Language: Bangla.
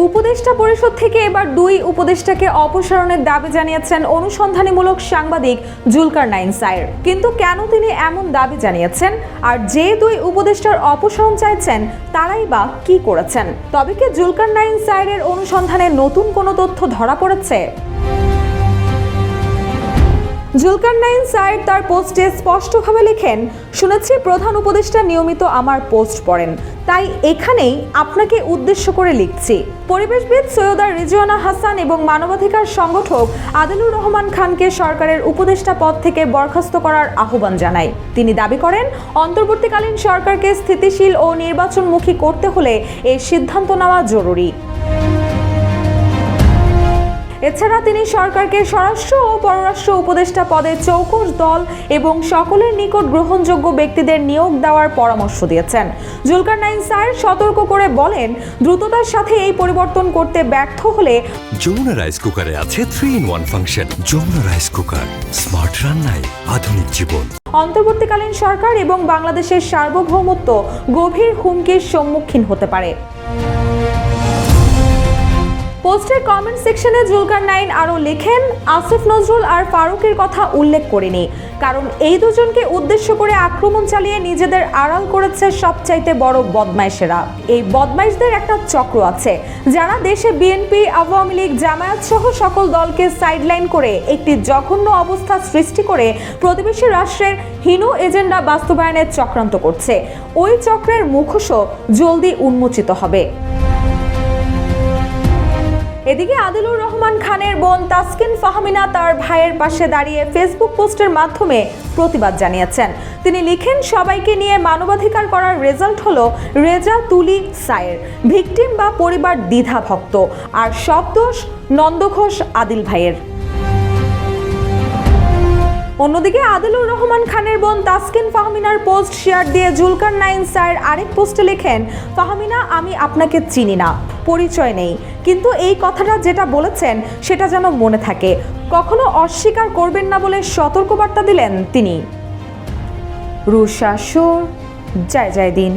উপদেষ্টা পরিষদ থেকে এবার 2 উপদেষ্টাকে অপসারণের দাবি জানিয়েছেন অনুসন্ধানীমূলক সাংবাদিক জুলকারনাইন সায়ের। কিন্তু কেন তিনি এমন দাবি জানিয়েছেন, আর যে 2 উপদেষ্টার অপসারণ চাইছেন তারাই বা কি করেছেন? তবে কি জুলকারনাইন সায়ের অনুসন্ধানে নতুন কোনো তথ্য ধরা পড়েছে? জুলকারনাইন সায়ের তার পোস্টে স্পষ্টভাবে লেখেন, শুনেছি প্রধান উপদেষ্টা নিয়মিত আমার পোস্ট পড়েন, তাই এখানেই আপনাকে উদ্দেশ্য করে লিখছি। পরিবেশবিদ সৈয়দা রিজওয়ানা হাসান এবং মানবাধিকার সংগঠক আদিলুর রহমান খানকে সরকারের উপদেষ্টা পদ থেকে বরখাস্ত করার আহ্বান জানায়। তিনি দাবি করেন, অন্তর্বর্তীকালীন সরকারকে স্থিতিশীল ও নির্বাচনমুখী করতে হলে এই সিদ্ধান্ত নেওয়া জরুরি। এছাড়া তিনি সরকারকে স্বরাষ্ট্র ও পররাষ্ট্র উপদেষ্টা পদে চৌকস দল এবং সকলের নিকট গ্রহণযোগ্য ব্যক্তিদের নিয়োগ দেওয়ার পরামর্শ দিয়েছেন। জুলকারনাইন সায়ের সতর্ক করে বলেন, দ্রুততার সাথে এই পরিবর্তন করতে ব্যর্থ হলে যমুনা রাইস কুকারে আছে 3-in-1 function. Jamuna rice cooker, smart রান্নায় আধুনিক জীবন। অন্তর্বর্তীকালীন সরকার এবং বাংলাদেশের সার্বভৌমত্ব গভীর হুমকির সম্মুখীন হতে পারে। পোস্টের কমেন্ট সেকশনে জুলকারনাইন আরও লেখেন, আসিফ নজরুল আর ফারুকের কথা উল্লেখ করিনি, কারণ এই দুজনকে উদ্দেশ্য করে আক্রমণ চালিয়ে নিজেদের আড়াল করেছে সবচাইতে বড় বদমাইশেরা। এই বদমাইশদের একটা চক্র আছে, যারা দেশে বিএনপি, আওয়ামী লীগ, জামায়াত সহ সকল দলকে সাইডলাইন করে একটি জঘন্য অবস্থা সৃষ্টি করে প্রতিবেশী রাষ্ট্রের হীন এজেন্ডা বাস্তবায়নের চক্রান্ত করছে। ওই চক্রের মুখোশ জলদি উন্মোচিত হবে। এদিকে আদিলুর রহমান খানের বোন তাসকিন ফাহমিনা তার ভাইয়ের পাশে দাঁড়িয়ে ফেসবুক পোস্টের মাধ্যমে প্রতিবাদ জানিয়েছেন। তিনি লিখেন, সবাইকে নিয়ে মানবাধিকার করার রেজাল্ট হলো রেজা তুলি সায়ের। ভিকটিম বা পরিবার দ্বিধাভক্ত, আর সব দোষ নন্দ ঘোষ আদিল ভাইয়ের। অন্যদিকে আদিলুর রহমান খানের বোন তাসকিন ফাহমিনার পোস্ট শেয়ার দিয়ে জুলকারনাইন সায়ের আরেক পোস্টে লেখেন, ফাহমিনা, আমি আপনাকে চিনি না, পরিচয় নেই, কিন্তু এই কথাটা যেটা বলেছেন সেটা যেন মনে থাকে, কখনো অস্বীকার করবেন না বলে সতর্কবার্তা দিলেন তিনি। রুশা সুর, জয় জয় দিন।